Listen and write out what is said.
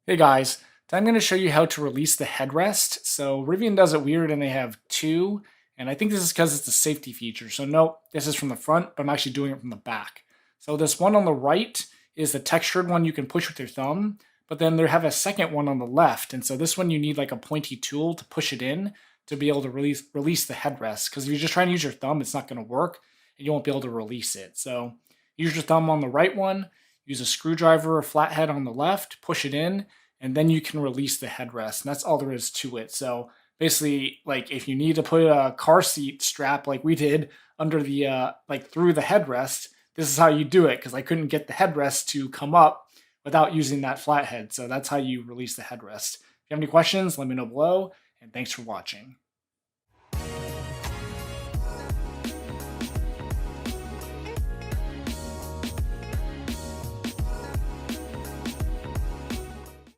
Hey guys, today I'm going to show you how to release the headrest. So Rivian does it weird and they have two, and I think this is because it's a safety feature. So no, this is from the front, but I'm actually doing it from the back. So this one on the right is the textured one you can push with your thumb, but then they have a second one on the left. And so this one you need like a pointy tool to push it in to be able to release the headrest. Because if you're just trying to use your thumb, it's not going to work and you won't be able to release it. So use your thumb on the right one, use a screwdriver or flathead on the left, push it in, and then you can release the headrest. And that's all there is to it. So basically, like if you need to put a car seat strap like we did under the like through the headrest, this is how you do it because I couldn't get the headrest to come up without using that flathead. So that's how you release the headrest. If you have any questions, let me know below, and thanks for watching.